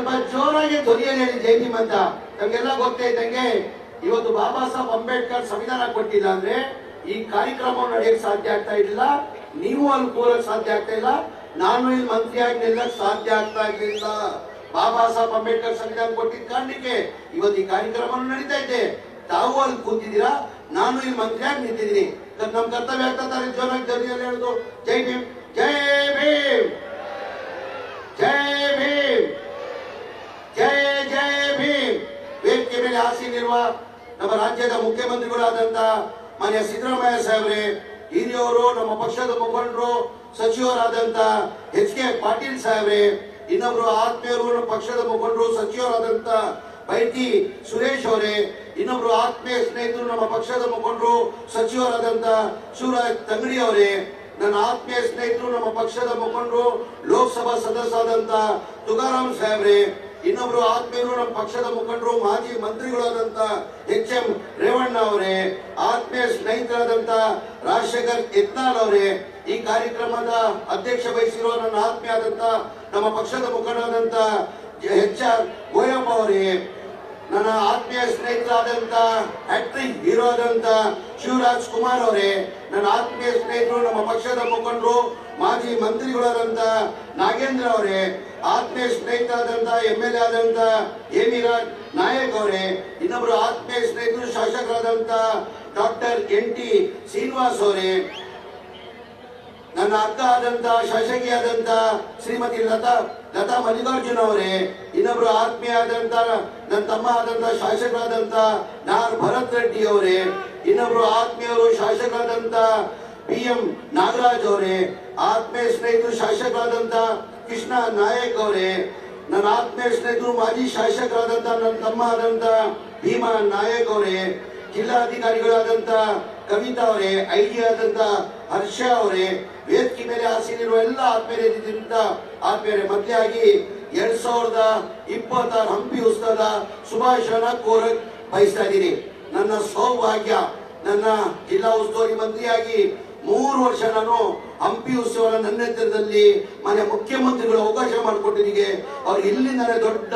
ಸ್ವಲ್ಪ ಜೋರಾಗಿ ಧ್ವನಿಯಲ್ಲಿ ಹೇಳಿ ಜೈ ಭೀಮ್ ಅಂತ. ನಮ್ಗೆಲ್ಲ ಗೊತ್ತೇ ಇದ್ದಂಗೆ ಇವತ್ತು ಬಾಬಾ ಸಾಹೇಬ್ ಅಂಬೇಡ್ಕರ್ ಸಂವಿಧಾನ ಕೊಟ್ಟಿಲ್ಲ ಅಂದ್ರೆ ಈ ಕಾರ್ಯಕ್ರಮವನ್ನು ನಡೆಯಕ್ಕೆ ಸಾಧ್ಯ ಆಗ್ತಾ ಇಲ್ಲ. ನೀವು ಅಲ್ಲಿ ಕೂರಕ್ಕೆ ಸಾಧ್ಯ ಆಗ್ತಾ ಇಲ್ಲ. ನಾನು ಇಲ್ಲಿ ಮಂತ್ರಿಯಾಗಿ ನಿಲ್ಲಕ್ಕೆ ಸಾಧ್ಯ ಆಗ್ತಾ ಇರಲಿಲ್ಲ. ಬಾಬಾ ಸಾಹೇಬ್ ಅಂಬೇಡ್ಕರ್ ಸಂವಿಧಾನ ಕೊಟ್ಟಿದ್ದ ಕಾರಣಕ್ಕೆ ಇವತ್ತು ಈ ಕಾರ್ಯಕ್ರಮ ನಡೀತಾ ಇದೆ. ತಾವು ಅಲ್ಲಿ ಕೂತಿದ್ದೀರಾ, ನಾನು ಇಲ್ಲಿ ಮಂತ್ರಿಯಾಗಿ ನಿಂತಿದ್ದೀನಿ. ನಮ್ ಕರ್ತವ್ಯ ಆಗ್ತಾರೆ ಜೋರಾಗಿ ಧ್ವನಿಯಲ್ಲಿ ಹೇಳುದು ಜೈ ಭೀಮ್, ಜೈ ಭೀಮ್, ಜೈ ಭೀಮ್, ಜೈ ಜೈ ಭೀಮ್. ವೇದಿಕೆ ಮೇಲೆ ಆಸೀನಿರುವ ನಮ್ಮ ರಾಜ್ಯದ ಮುಖ್ಯಮಂತ್ರಿಗಳಾದಂತ ಮಾನ್ಯ ಸಿದ್ದರಾಮಯ್ಯ ಸಾಹೇಬ್ರೆ, ಹಿರಿಯವರು, ನಮ್ಮ ಪಕ್ಷದ ಮುಖಂಡರು, ಸಚಿವರಾದಂತ ಎಚ್.ಕೆ. ಪಾಟೀಲ್ ಸಾಹೇಬ್ರೆ, ಇನ್ನೊಬ್ರು ಆತ್ಮೀಯರು, ನಮ್ಮ ಪಕ್ಷದ ಮುಖಂಡರು, ಸಚಿವರಾದಂತ ಬೈತಿ ಸುರೇಶ್ ಅವರೇ, ಇನ್ನೊಬ್ರು ಆತ್ಮೀಯ ಸ್ನೇಹಿತರು, ನಮ್ಮ ಪಕ್ಷದ ಮುಖಂಡರು, ಸಚಿವರಾದಂತ ಶಿವರಾಜ್ ತಂಗಡಿ ಅವರೇ, ನನ್ನ ಆತ್ಮೀಯ ಸ್ನೇಹಿತರು, ನಮ್ಮ ಪಕ್ಷದ ಮುಖಂಡರು, ಲೋಕಸಭಾ ಸದಸ್ಯರಾದಂತ ತುಕಾರಾಮ್ ಸಾಹೇಬ್ರೆ, ಇನ್ನೊಬ್ರು ಆತ್ಮೀಯರು, ನಮ್ಮ ಪಕ್ಷದ ಮುಖಂಡರು, ಮಾಜಿ ಮಂತ್ರಿಗಳಾದಂತ ಎಚ್.ಎಂ. ರೇವಣ್ಣ ಅವರೇ, ಆತ್ಮೀಯ ಸ್ನೇಹಿತರಾದಂತ ರಾಜಶೇಖರ್ ಯತ್ನಾಳ್ ಅವರೇ, ಈ ಕಾರ್ಯಕ್ರಮದ ಅಧ್ಯಕ್ಷ ವಹಿಸಿರುವ ನನ್ನ ಆತ್ಮೀಯ ಆದಂತ ನಮ್ಮ ಪಕ್ಷದ ಮುಖಂಡರಾದಂತ ಎಚ್.ಆರ್. ಗೋಯಪ್ಪ ಅವರೇ, ನನ್ನ ಆತ್ಮೀಯ ಸ್ನೇಹಿತರಾದಂತ ಹ್ಯಾಟ್ರಿಕ್ ಹೀರೋ ಆದಂತ ಶಿವರಾಜ್ ಕುಮಾರ್ ಅವರೇ, ನನ್ನ ಆತ್ಮೀಯ ಸ್ನೇಹಿತರು, ನಮ್ಮ ಪಕ್ಷದ ಮುಖಂಡರು, ಮಾಜಿ ಮಂತ್ರಿಗಳಾದಂತ ನಾಗೇಂದ್ರ ಅವರೇ, ಆತ್ಮೀಯ ಸ್ನೇಹಿತರಾದಂತ ಎಂ.ಎಲ್.ಎ. ಆದಂತ ಹೇಮಿರಾಜ್ ನಾಯಕ್ ಅವರೇ, ಇನ್ನೊಬ್ರು ಆತ್ಮೀಯ ಸ್ನೇಹಿತರು, ಶಾಸಕರಾದಂತ ಡಾಕ್ಟರ್ ಎನ್.ಟಿ. ಶ್ರೀನಿವಾಸ್ ಅವರೇ, ನನ್ನ ಅಕ್ಕ ಆದಂತ ಶಾಸಕಿಯಾದಂತ ಶ್ರೀಮತಿ ಲತಾ ಮಲ್ಲಿಕಾರ್ಜುನ್ ಅವರೇ, ಇನ್ನೊಬ್ರು ಆತ್ಮೀಯ ಆದಂತ ನನ್ನ ತಮ್ಮ ಆದಂತ ಶಾಸಕರಾದಂತ ನಾರ್ ಭರತ್ ರೆಡ್ಡಿ ಅವರೇ, ಇನ್ನೊಬ್ರು ಆತ್ಮೀಯರು ಶಾಸಕರಾದಂತ ಪಿ.ಎಂ. ನಾಗರಾಜ್ ಅವರೇ, ಆತ್ಮೀಯ ಸ್ನೇಹಿತರು ಶಾಸಕರಾದಂತ ಕೃಷ್ಣ ನಾಯಕ್ ಅವರೇ, ನನ್ನ ಆತ್ಮೀಯ ಸ್ನೇಹಿತರು ಮಾಜಿ ಶಾಸಕರಾದಂತ ನನ್ನ ತಮ್ಮ ಆದಂತ ಭೀಮಾ ನಾಯಕ್ ಅವರೇ, ಜಿಲ್ಲಾಧಿಕಾರಿಗಳಾದಂತ ಕವಿತಾ ಅವರೇ, ಐ.ಜಿ. ಆದಂತ ಹರ್ಷ ಅವರೇ, ವೇದಿಕೆ ಮೇಲೆ ಆಸೀನಿರುವ ಎಲ್ಲ ಆತ್ಮೀಯರಿಂದ ಆತ್ಮೀಯರೇ, ಮೊದಲಾಗಿ 2026 ಹಂಪಿ ಉತ್ಸವದ ಶುಭಾಶಯನ ಕೋರಕ್ ಬಯಸ್ತಾ ಇದ್ದೀನಿ. ನನ್ನ ಸೌಭಾಗ್ಯ, ನನ್ನ ಜಿಲ್ಲಾ ಉಸ್ತುವಾರಿ ಮಂತ್ರಿಯಾಗಿ 3 ವರ್ಷ ನಾನು ಹಂಪಿ ಉತ್ಸವನ ನನ್ನ ನೇತೃತ್ವದಲ್ಲಿ ಮಾನ್ಯ ಮುಖ್ಯಮಂತ್ರಿಗಳು ಅವಕಾಶ ಮಾಡಿಕೊಟ್ಟಿದ್ದಕ್ಕೆ ಅವ್ರಿಗೆ ಇಲ್ಲಿಂದಲೇ ದೊಡ್ಡ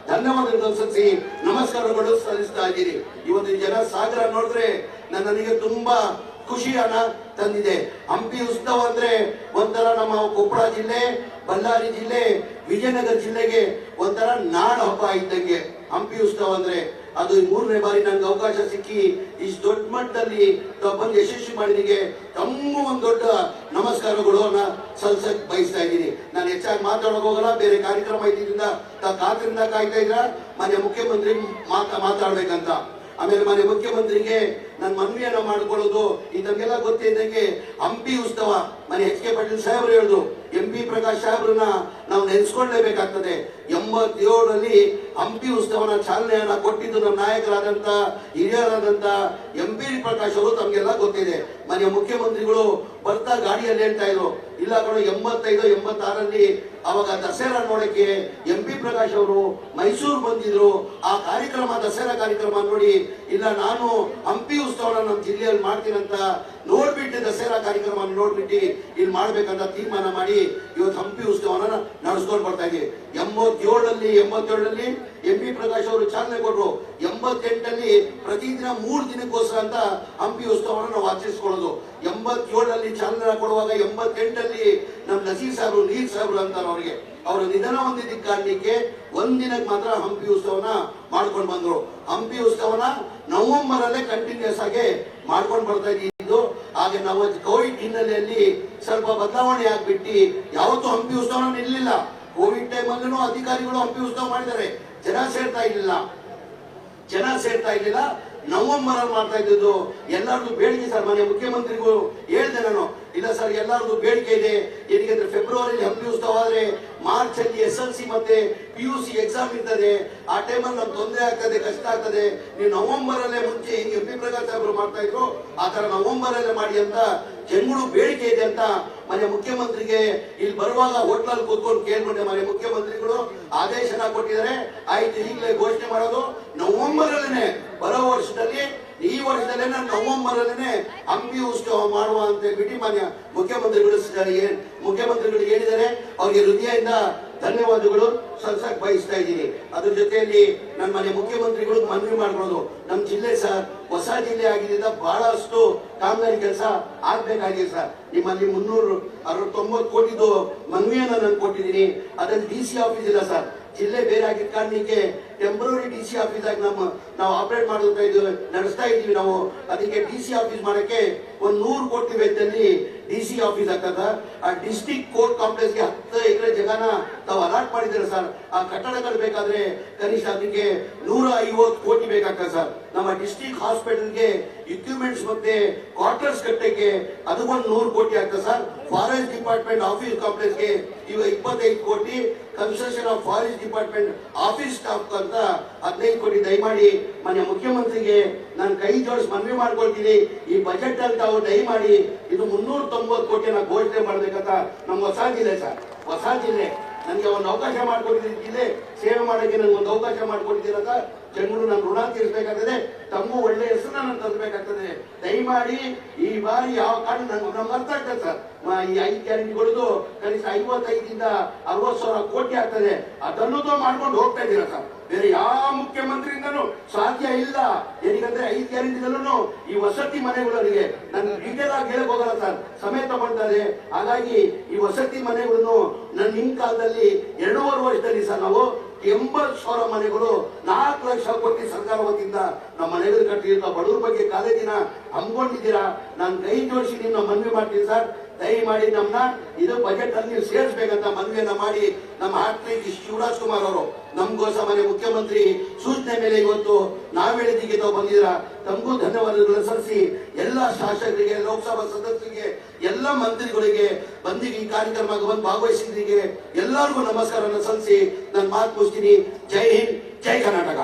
ಧನ್ಯವಾದಗಳು ಸಲ್ಲಿಸಿ ನಮಸ್ಕಾರಗಳು ಸಲ್ಲಿಸ್ತಾ ಇದ್ದೀನಿ. ಇವತ್ತು ಜನ ಸಾಗರ ನೋಡಿದ್ರೆ ನನಗೆ ತುಂಬಾ ಖುಷಿಯನ್ನ ತಂದಿದೆ. ಹಂಪಿ ಉತ್ಸವ ಅಂದ್ರೆ ಒಂಥರ ನಮ್ಮ ಕೊಪ್ಪಳ ಜಿಲ್ಲೆ, ಬಳ್ಳಾರಿ ಜಿಲ್ಲೆ, ವಿಜಯನಗರ ಜಿಲ್ಲೆಗೆ ಒಂಥರ ನಾಡ ಹಬ್ಬ ಇದ್ದಂಗೆ ಹಂಪಿ ಉತ್ಸವ ಅಂದ್ರೆ. ಅದು 3ನೇ ಬಾರಿ ನನಗೆ ಅವಕಾಶ ಸಿಕ್ಕಿ ಇಷ್ಟು ದೊಡ್ಡ ಮಟ್ಟದಲ್ಲಿ ಬಂದು ಯಶಸ್ವಿ ಮಾಡಿದಿಗೆ ತಮ್ಮ ಒಂದು ದೊಡ್ಡ ನಮಸ್ಕಾರಗಳು ಸಲ್ಸಕ್ ಬಯಸ್ತಾ ಇದ್ದೀನಿ. ನಾನು ಹೆಚ್ಚಾಗಿ ಮಾತಾಡೋಕೆ ಹೋಗಲ್ಲ, ಬೇರೆ ಕಾರ್ಯಕ್ರಮ ಇದ್ದಿದ್ದರಿಂದ ಕಾತರಿಂದ ಕಾಯ್ತಾ ಇದ್ರ ಮಾನ್ಯ ಮುಖ್ಯಮಂತ್ರಿ ಮಾತಾಡ್ಬೇಕಂತ. ಆಮೇಲೆ ಮಾನ್ಯ ಮುಖ್ಯಮಂತ್ರಿಗೆ ನನ್ನ ಮನವಿಯನ್ನ ಮಾಡಿಕೊಳ್ಳೋದು, ಇದಕ್ಕೆಲ್ಲ ಗೊತ್ತಿದ್ದಂಗೆ ಹಂಪಿ ಉತ್ಸವ ಮನೆ ಎಚ್.ಕೆ. ಪಾಟೀಲ್ ಸಾಹೇಬ್ರು ಹೇಳಿದ್ರು, ಎಂ.ಪಿ. ಪ್ರಕಾಶ್ ಸಾಹೇಬ್ರನ್ನ ನಾವು ನೆನೆಸ್ಕೊಳ್ಳೇಬೇಕಾಗ್ತದೆ. 87ರಲ್ಲಿ ಹಂಪಿ ಉತ್ಸವನ ಚಾಲನೆಯನ್ನ ಕೊಟ್ಟಿದ್ದು ನಮ್ಮ ನಾಯಕರಾದಂತ ಹಿರಿಯರಾದಂತ ಎಂ.ಪಿ. ಪ್ರಕಾಶ್ ಅವರು. ತಮ್ಗೆಲ್ಲ ಗೊತ್ತಿದೆ, ಮನೆಯ ಮುಖ್ಯಮಂತ್ರಿಗಳು ಬರ್ತಾ ಗಾಡಿಯಲ್ಲಿ ಹೇಳ್ತಾ ಇದ್ರು, ಇಲ್ಲ ಕಣೋ 85, 86ರಲ್ಲಿ ಅವಾಗ ದಸರಾ ನೋಡಕ್ಕೆ ಎಂ.ಪಿ. ಪ್ರಕಾಶ್ ಅವರು ಮೈಸೂರು ಬಂದಿದ್ರು. ಆ ಕಾರ್ಯಕ್ರಮ, ದಸರಾ ಕಾರ್ಯಕ್ರಮ ನೋಡಿ, ಇಲ್ಲ ನಾನು ಹಂಪಿ ಉತ್ಸವನ ನಮ್ಮ ಜಿಲ್ಲೆಯಲ್ಲಿ ಮಾಡ್ತೀನಂತ ನೋಡ್ಬಿಟ್ಟು, ದಸರಾ ಕಾರ್ಯಕ್ರಮ ನೋಡ್ಬಿಟ್ಟು ಇಲ್ಲಿ ಮಾಡ್ಬೇಕಂತ ತೀರ್ಮಾನ ಮಾಡಿ ಇವತ್ತು ಹಂಪಿ ಉತ್ಸವನ ನಡೆಸ್ಕೊಂಡು ಬರ್ತಾ ಇದ್ದೀವಿ. 87ರಲ್ಲಿ ಎಂ.ಪಿ. ಪ್ರಕಾಶ್ ಅವರು ಚಾಲನೆ ಕೊಟ್ಟರು. 88ರಲ್ಲಿ ಪ್ರತಿದಿನ 3 ದಿನಕ್ಕೋಸ್ಕರ ಅಂತ ಹಂಪಿ ಉತ್ಸವವನ್ನು ನಾವು ಆಚರಿಸಿಕೊಳ್ಳೋದು. 87ರಲ್ಲಿ ಚಾಲನೆ ಕೊಡುವಾಗ 88ರಲ್ಲಿ ನಮ್ಮ ನಸೀರ್ ಸಾಹೇಬ್ರು, ನೀರ್ ಸಾಹೇಬ್ರು ಅಂತಾರೆ ಅವರಿಗೆ, ಅವರು ನಿಧನ ಹೊಂದಿದ್ದ ಕಾರಣಕ್ಕೆ ಒಂದಿನಕ್ಕೆ ಮಾತ್ರ ಹಂಪಿ ಉತ್ಸವನ ಮಾಡ್ಕೊಂಡು ಬಂದ್ರು. ಹಂಪಿ ಉತ್ಸವನ ನವೆಂಬರ್ ಅಲ್ಲೇ ಕಂಟಿನ್ಯೂಸ್ ಆಗಿ ಮಾಡ್ಕೊಂಡು ಬರ್ತಾ ಇದ್ದು. ಹಾಗೆ ನಾವು ಕೋವಿಡ್ ಹಿನ್ನೆಲೆಯಲ್ಲಿ ಸ್ವಲ್ಪ ಬದಲಾವಣೆ ಆಗ್ಬಿಟ್ಟು ಯಾವತ್ತೂ ಹಂಪಿ ಉತ್ಸವನ ನಿಲ್ಲಿಲ್ಲ. ಕೋವಿಡ್ ಟೈಮಲ್ಲೂ ಅಧಿಕಾರಿಗಳು ಹಂಪಿ ಉತ್ಸವ ಮಾಡಿದ್ದಾರೆ, ಜನ ಸೇರ್ತಾ ಇರ್ಲಿಲ್ಲ. ನವೆಂಬರ್ ಅಲ್ಲಿ ಮಾಡ್ತಾ ಇದ್ದು. ಎಲ್ಲರದು ಬೇಡಿಕೆ ಸರ್, ಮನೆ ಮುಖ್ಯಮಂತ್ರಿಗೂ ಹೇಳಿದೆ ನಾನು, ಇಲ್ಲ ಸರ್ ಎಲ್ಲರದು ಬೇಡಿಕೆ ಇದೆ. ಏನಿಗೆ ಫೆಬ್ರವರಿಯಲ್ಲಿ ಹಂಪಿ ಉತ್ಸವ ಆದ್ರೆ ಮಾರ್ಚ್ ಅಲ್ಲಿ SLC ಮತ್ತೆ PUC ಎಕ್ಸಾಮ್ ಇರ್ತದೆ. ಆ ಟೈಮಲ್ಲಿ ನಮ್ಗೆ ತೊಂದರೆ ಆಗ್ತದೆ, ಕಷ್ಟ ಆಗ್ತದೆ. ನೀವು ನವೆಂಬರ್ ಅಲ್ಲೇ ಮುಂಚೆ ಹಿಂಗೆ ಎಂ.ಪಿ. ಪ್ರಕಾಶ್ ಸಾಹೇಬರು ಮಾಡ್ತಾ ಇದ್ರು, ಆ ತರ ನವೆಂಬರ್ ಅಲ್ಲೇ ಮಾಡಿ ಅಂತ ಜನಗಳು ಬೇಡಿಕೆ ಇದೆ ಅಂತ ಮನೆ ಮುಖ್ಯಮಂತ್ರಿಗೆ ಇಲ್ಲಿ ಬರುವಾಗ ಹೋಟ್ಲಲ್ಲಿ ಕೂತ್ಕೊಂಡು ಕೇಳ್ಕೊಂಡೆ. ಮನೆ ಮುಖ್ಯಮಂತ್ರಿಗಳು ಆದೇಶನ ಕೊಟ್ಟಿದ್ದಾರೆ, ಆಯ್ತು ಈಗಲೇ ಘೋಷಣೆ ಮಾಡೋದು ನವೆಂಬರ್ ಅಲ್ಲೇನೆ, ಬರೋ ವರ್ಷದಲ್ಲಿ ಈ ವರ್ಷದಲ್ಲೇ ನವೆಂಬರ್ ಅಲ್ಲೇನೆ ಹಂಪಿ ಉತ್ಸವ ಮಾಡುವ ಅಂತ ಹೇಳ್ಬಿಟ್ಟು ಮಾನ್ಯ ಮುಖ್ಯಮಂತ್ರಿಗಳಿಗೆ ಹೇಳಿದ್ದಾರೆ. ಅವ್ರಿಗೆ ಹೃದಯದಿಂದ ಧನ್ಯವಾದಗಳು ಸಲ್ಸಕ್ ಬಯಸ್ತಾ ಇದ್ದೀನಿ. ಅದ್ರ ಜೊತೆಯಲ್ಲಿ ನನ್ನ ಮನೆ ಮುಖ್ಯಮಂತ್ರಿಗಳು ಮನವಿ ಮಾಡ್ಬೋದು, ನಮ್ಮ ಜಿಲ್ಲೆ ಸರ್ ಹೊಸ ಜಿಲ್ಲೆ ಆಗಿದ್ದರಿಂದ ಬಹಳಷ್ಟು ಕಾಮಗಾರಿ ಕೆಲಸ ಆಗ್ಬೇಕಾಗಿದೆ ಸರ್. ನಿಮ್ಮಲ್ಲಿ 369 ಕೋಟಿದು ಮನವಿಯನ್ನ ನಾನು ಕೊಟ್ಟಿದ್ದೀನಿ. ಅದ್ರಲ್ಲಿ DC ಆಫೀಸ್ ಇಲ್ಲ ಸರ್. ಜಿಲ್ಲೆ ಬೇರೆ ಆಗಿದ್ದ ಕಾರಣಕ್ಕೆ ಟೆಂಪರರಿ DC ಆಫೀಸ್ ಆಗಿ ನಾವು ಆಪರೇಟ್ ಮಾಡ್ತಾ ಇದ್ದೀವಿ, ನಡೆಸ್ತಾ ಇದ್ದೀವಿ ನಾವು. ಅದಕ್ಕೆ DC ಆಫೀಸ್ ಮಾಡಕ್ಕೆ 100 ಕೋಟಿ ವೆಚ್ಚದಲ್ಲಿ DC ಆಫೀಸ್ ಆಗ್ತದ. ಆ ಡಿಸ್ಟ್ರಿಕ್ಟ್ ಕೋರ್ಟ್ ಕಾಂಪ್ಲೆಕ್ಸ್ಗೆ 10 ಎಕರೆ ಜಾಗನ ತಾವು ಅಲಾಟ್ ಮಾಡಿದ್ದಾರೆ ಸರ್. ಆ ಕಟ್ಟಡಗಳು ಬೇಕಾದ್ರೆ ಕನಿಷ್ಠ ಅದಕ್ಕೆ 150 ಕೋಟಿ ಬೇಕಾಗ್ತದೆ ಸರ್. ನಮ್ಮ ಡಿಸ್ಟ್ರಿಕ್ಟ್ ಹಾಸ್ಪಿಟಲ್ಗೆ ಇಕ್ವಿಪ್ಮೆಂಟ್ಸ್ ಮತ್ತೆ ಕ್ವಾರ್ಟರ್ಸ್ ಕಟ್ಟಕ್ಕೆ ಅದಕ್ಕೊಂದು 100 ಕೋಟಿ ಆಗ್ತದೆ ಸರ್. ಫಾರೆಸ್ಟ್ ಡಿಪಾರ್ಟ್ಮೆಂಟ್ ಆಫೀಸ್ ಕಾಂಪ್ಲೆಕ್ಸ್ಗೆ ಈಗ 25 ಕೋಟಿ, construction of forest department office staff ಅಂತ 15 ಕೋಟಿ. ದಯಮಾಡಿ ಮಾನ್ಯ ಮುಖ್ಯಮಂತ್ರಿಗೆ ನಾನು ಕೈ ಜೋಡಿಸಿ ಮನವಿ ಮಾಡ್ಕೊಳ್ತೀನಿ, ಈ ಬಜೆಟ್ ಅಲ್ಲಿ ತಾವು ದಯಮಾಡಿ ಇದು 390 ಕೋಟಿನ ಘೋಷಣೆ ಮಾಡ್ಬೇಕಂತ. ನಮ್ಮ ಹೊಸ ಜಿಲ್ಲೆ ಸರ್, ಹೊಸ ಜಿಲ್ಲೆ, ನನಗೆ ಒಂದು ಅವಕಾಶ ಮಾಡ್ಕೊಟ್ಟಿದ್ದೀನಿ, ಜಿಲ್ಲೆ ಸೇವೆ ಮಾಡೋಕ್ಕೆ ನನಗೆ ಒಂದು ಅವಕಾಶ ಮಾಡ್ಕೊಟ್ಟಿದ್ದೀರಂತ ಜನರು ನನ್ನ ಋಣ ತೀರಿಸಬೇಕಾಗ್ತದೆ. ತಮ್ಮ ಒಳ್ಳೆ ಹೆಸರು ನಾನು ತರಬೇಕಾಗ್ತದೆ. ದಯಮಾಡಿ ಈ ಬಾರಿ ಯಾವ ಕಾರಣ ನಮ್ಗೆ ಅರ್ಥ ಆಗ್ತದೆ ಸರ್. ಈ 5 ಗ್ಯಾರಂಟಿಗಳದು ಕನಿಷ್ಠ 55ರಿಂದ 60 ಸಾವಿರ ಕೋಟಿ ಆಗ್ತದೆ. ಅದನ್ನು ಮಾಡ್ಕೊಂಡು ಹೋಗ್ತಾ ಇದ್ದೀರಾ ಸರ್. ಬೇರೆ ಯಾವ ಮುಖ್ಯಮಂತ್ರಿಯಿಂದನೂ ಸಾಧ್ಯ ಇಲ್ಲ. ಏನಂದ್ರೆ 5 ಗ್ಯಾರಂಟಿದಲ್ಲೂ ಈ ವಸತಿ ಮನೆಗಳಿಗೆ ನಾನು ಡೀಟೇಲ್ ಆಗಿ ಹೇಳಕ್ ಹೋಗಲ್ಲ ಸರ್, ಸಮಯ ತಗೊಳ್ತಾರೆ. ಹಾಗಾಗಿ ಈ ವಸತಿ ಮನೆಗಳನ್ನು ನನ್ನ ನಿಮ್ ಕಾಲದಲ್ಲಿ 2.5 ವರ್ಷದಲ್ಲಿ ಸರ್ ನಾವು 80,000 ಮನೆಗಳು 4 ಲಕ್ಷ ಕೋಟಿ ಸರ್ಕಾರ ವತಿಯಿಂದ ನಮ್ಮ ಮನೆಗಳು ಕಟ್ಟಿದ್ದೀರಾ. ಬಡವರ ಬಗ್ಗೆ ಕಾಲೇಜಿನ ಹಮ್ಮಿಕೊಂಡಿದ್ದೀರಾ. ನಾನು ಕೈ ಜೋಡಿಸಿ ನಿಮ್ಮ ಮನವಿ ಮಾಡ್ತೀನಿ ಸರ್. ದಯಮಾಡಿ ನಮ್ಮನ್ನ ಇದು ಬಜೆಟ್ ಅಲ್ಲಿ ನೀವು ಸೇರಿಸಬೇಕಂತ ಮನವಿಯನ್ನ ಮಾಡಿ ನಮ್ಮ ಆರ್ಟಿಕ್ ಶಿವರಾಜ್ ಕುಮಾರ್ ಅವರು ನಮ್ಗೋಸ್ಕರ ಮನೆ ಮುಖ್ಯಮಂತ್ರಿ ಸೂಚನೆ ಮೇಲೆ ಇವತ್ತು ನಾವ್ ಹೇಳಿದ್ದಕ್ಕೆ ತಾವು ಬಂದಿದ್ದೀರಾ. ತಮಗೂ ಧನ್ಯವಾದಗಳು ಸಲ್ಲಿಸಿ ಎಲ್ಲ ಶಾಸಕರಿಗೆ, ಲೋಕಸಭಾ ಸದಸ್ಯರಿಗೆ, ಎಲ್ಲ ಮಂತ್ರಿಗಳಿಗೆ ಬಂದಿಗೆ ಈ ಕಾರ್ಯಕ್ರಮಕ್ಕೆ ಬಂದು ಭಾಗವಹಿಸಿದ್ದಕ್ಕೆ ಎಲ್ಲರಿಗೂ ನಮಸ್ಕಾರನ ಸಲ್ಲಿಸಿ ನಾನು ಮಾತು ಮುಗಿಸ್ತೀನಿ. ಜೈ ಹಿಂದ್, ಜೈ ಕರ್ನಾಟಕ.